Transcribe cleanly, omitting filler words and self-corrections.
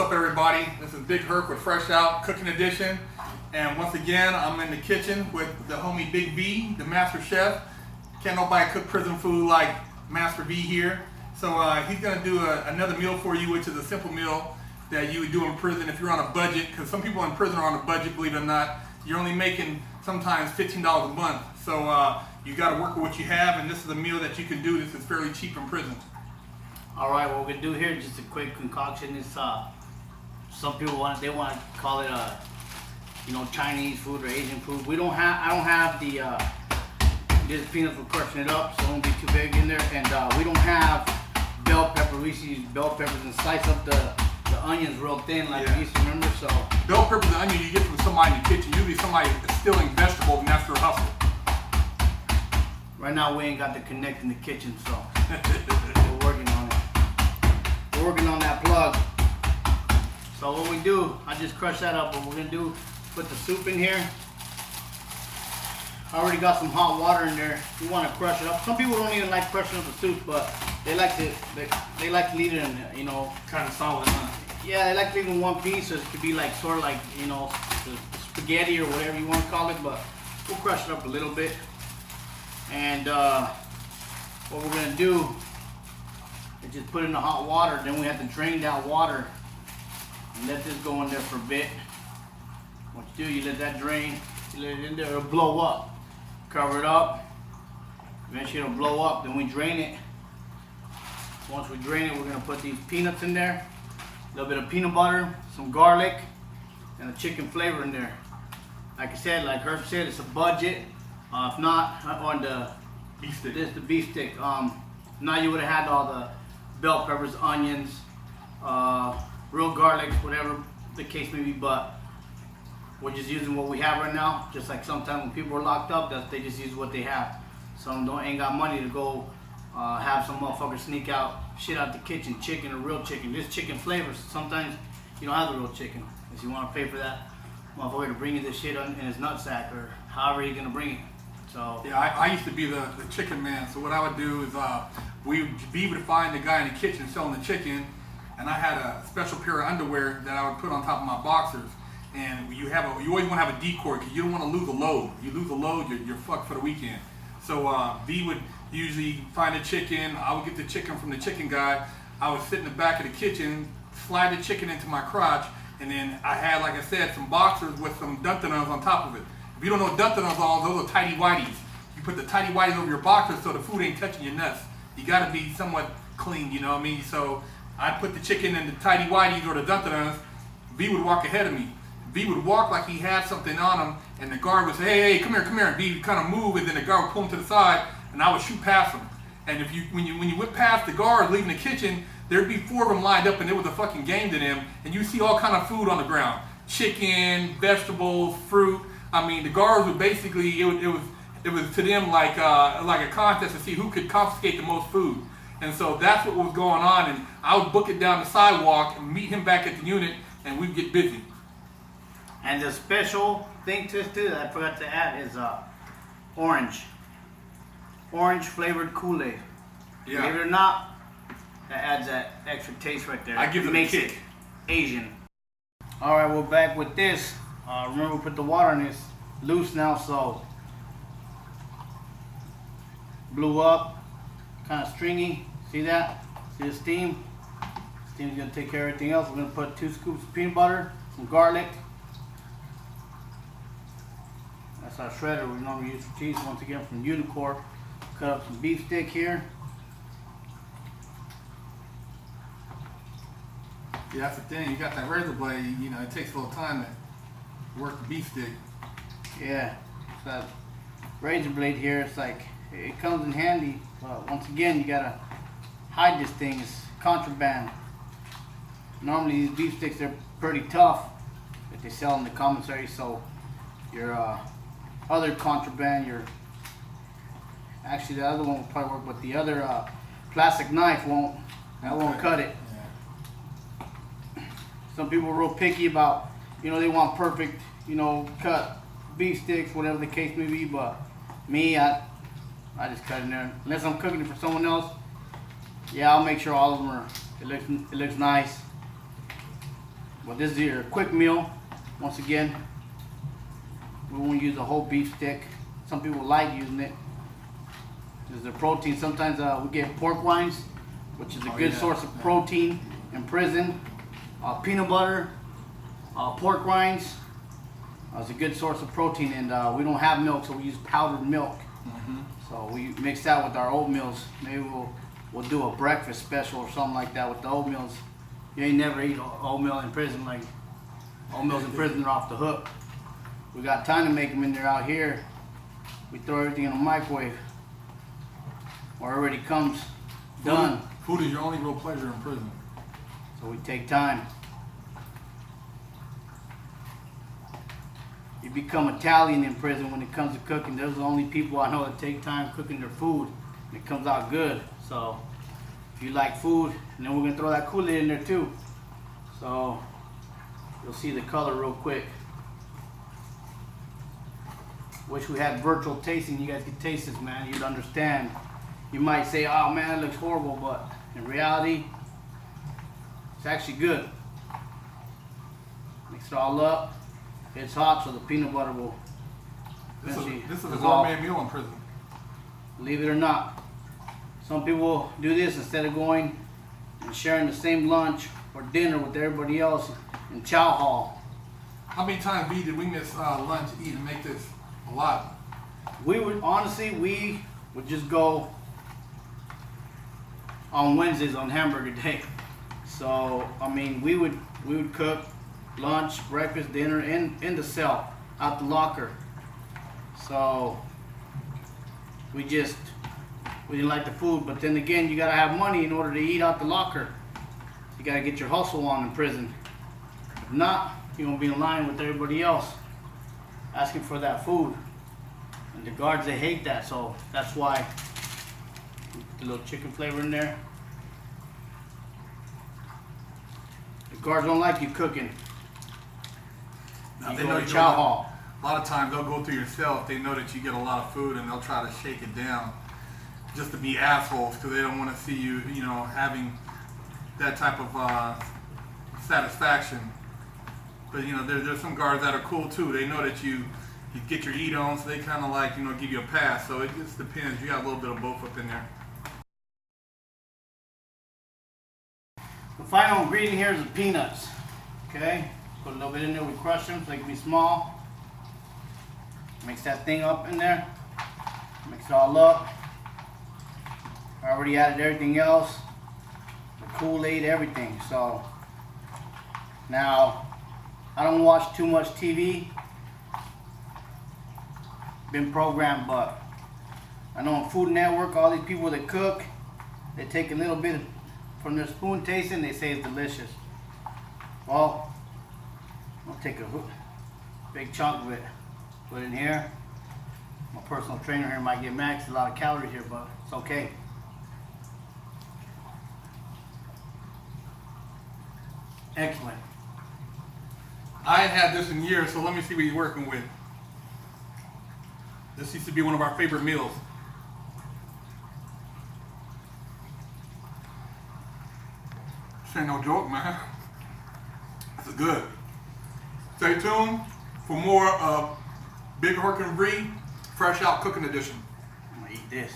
What's up, everybody? This is Big Herc with Fresh Out Cooking Edition, and once again I'm in the kitchen with the homie Big V, the master chef. Can't nobody cook prison food like Master V here, so he's gonna do another meal for you, which is a simple meal that you would do in prison if you're on a budget, because some people in prison are on a budget, believe it or not. You're only making sometimes $15 a month, so you got to work with what you have, and this is a meal that you can do. This is fairly cheap in prison. All right, what we're gonna do here, just a quick concoction. Is some people want to call it Chinese food or Asian food. I don't have the this peanuts. We're crushing it up, so it won't be too big in there. And we don't have bell pepper. We used to use bell peppers and slice up the onions real thin, like we used to remember. So bell peppers and onion you get from somebody in the kitchen. Usually somebody stealing vegetables, and that's their hustle. Right now we ain't got the connect in the kitchen, so we're working on it. We're working on that plug. So what we do, I just crushed that up. What we're gonna do, put the soup in here. I already got some hot water in there. You want to crush it up. Some people don't even like crushing up the soup, but they like to leave it in, kind of solid, huh? Yeah, they like to leave it in one piece, so it could be like sort of like the spaghetti or whatever you want to call it. But we'll crush it up a little bit. And what we're gonna do is just put it in the hot water. Then we have to drain that water and let this go in there for a bit. What you do, you let that drain, you let it in there, it'll blow up. Cover it up. Eventually it'll blow up, then we drain it. Once we drain it, we're gonna put these peanuts in there, a little bit of peanut butter, some garlic, and a chicken flavor in there. Like I said, like Herb said, it's a budget. If not, on the beef stick. This the beef stick. Now you would have had all the bell peppers, onions, real garlic, whatever the case may be, but we're just using what we have right now. Just like sometimes when people are locked up, they just use what they have. Some ain't got money to go have some motherfucker sneak out shit out the kitchen, chicken or real chicken. This chicken flavors. Sometimes you don't have the real chicken, if you want to pay for that motherfucker to bring you this shit in his nutsack or however you're gonna bring it. So yeah, I used to be the chicken man. So what I would do is we would be able to find the guy in the kitchen selling the chicken, and I had a special pair of underwear that I would put on top of my boxers. And you always want to have a decoy because you don't want to lose a load. You lose a load, you're fucked for the weekend. So V would usually find a chicken. I would get the chicken from the chicken guy. I would sit in the back of the kitchen, slide the chicken into my crotch, and then I had, like I said, some boxers with some duntanuns on top of it. If you don't know what duntanuns are, those are tighty whities. You put the tighty whities over your boxers so the food ain't touching your nuts. You gotta be somewhat clean, you know what I mean? So I put the chicken in the tighty whities or the duntanuns. V would walk ahead of me. V would walk like he had something on him, and the guard would say, hey, come here. And V would kind of move, and then the guard would pull him to the side, and I would shoot past him. And when you went past the guard leaving the kitchen, there'd be 4 of them lined up, and it was a fucking game to them. And you see all kind of food on the ground: chicken, vegetables, fruit. I mean, the guards would basically it was to them like a contest to see who could confiscate the most food. And so that's what was going on. And I would book it down the sidewalk and meet him back at the unit, and we'd get busy. And the special thing to this too that I forgot to add is orange flavored Kool-Aid. Yeah. Believe it or not, that adds that extra taste right there. I give it makes a kick. It Asian. All right, we're back with this. Remember, we put the water in this loose now, so blew up, kind of stringy. See that? See the steam? Steam's gonna take care of everything else. We're gonna put 2 scoops of peanut butter, some garlic. That's our shredder we normally use for cheese. Once again, from Unicorp. Cut up some beef stick here. Yeah, that's the thing. You got that razor blade. It takes a little time to work the beef stick. Yeah, so that razor blade here, it's like it comes in handy. But once again, you gotta hide this thing. It's contraband. Normally, these beef sticks are pretty tough that they sell in the commissary. So your other contraband, actually the other one will probably work, but the other plastic knife won't. That won't cut it. Yeah. Some people are real picky about, they want perfect, cut beef sticks, whatever the case may be. But me, I just cut in there. Unless I'm cooking it for someone else, yeah, I'll make sure all of them are. It looks nice. But this is your quick meal. Once again, we won't use a whole beef stick. Some people like using it. This is the protein. Sometimes we get pork rinds, which is a good source of protein in prison. Peanut butter, pork rinds. It's a good source of protein, and we don't have milk, so we use powdered milk. So we mix that with our oatmeals. Maybe we'll do a breakfast special or something like that with the oatmeals. You ain't never eat oatmeal in prison. Like, oatmeals in prison are off the hook. We got time to make them in there. Out here, we throw everything in the microwave, or it already comes done. Food is your only real pleasure in prison. So we take time. You become Italian in prison when it comes to cooking. Those are the only people I know that take time cooking their food, and it comes out good. So if you like food, and then we're gonna throw that Kool-Aid in there too. So you'll see the color real quick. Wish we had virtual tasting. You guys could taste this, man. You'd understand. You might say, "Oh man, it looks horrible," but in reality, it's actually good. Mix it all up. It's hot, so the peanut butter will This is a dissolve. gourmet meal in prison. Believe it or not, some people do this instead of going and sharing the same lunch or dinner with everybody else in chow hall. How many times, B, did we miss lunch, eat, and make this a lot? We would just go on Wednesdays on hamburger day. So I mean, we would cook lunch, breakfast, dinner in the cell, out the locker. So we didn't like the food, but then again, you gotta have money in order to eat out the locker. You gotta get your hustle on in prison. If not, you're gonna be in line with everybody else asking for that food. And the guards, they hate that, so that's why the little chicken flavor in there. The guards don't like you cooking. Now, You they go know to you chow go- hall. A lot of times they'll go through your cell if they know that you get a lot of food, and they'll try to shake it down just to be assholes because they don't want to see you, having that type of satisfaction. But there's some guards that are cool too. They know that you get your eat on, so they kind of like give you a pass. So it just depends. You got a little bit of both up in there. The final ingredient here is the peanuts. Okay, put a little bit in there. We crush them so they can be small. Mix that thing up in there. Mix it all up. I already added everything else. The Kool-Aid, everything. So now I don't watch too much TV. Been programmed, but I know on Food Network, all these people that cook, they take a little bit from their spoon tasting, they say it's delicious. Well, I'll take a big chunk of it, put it in here. My personal trainer here might get mad 'cause there's a lot of calories here, but it's okay. Excellent. I ain't had this in years, so let me see what you're working with. This used to be one of our favorite meals. This ain't no joke, man. This is good. Stay tuned for more of Big Herc and V Fresh Out Cooking Edition. I'm gonna eat this.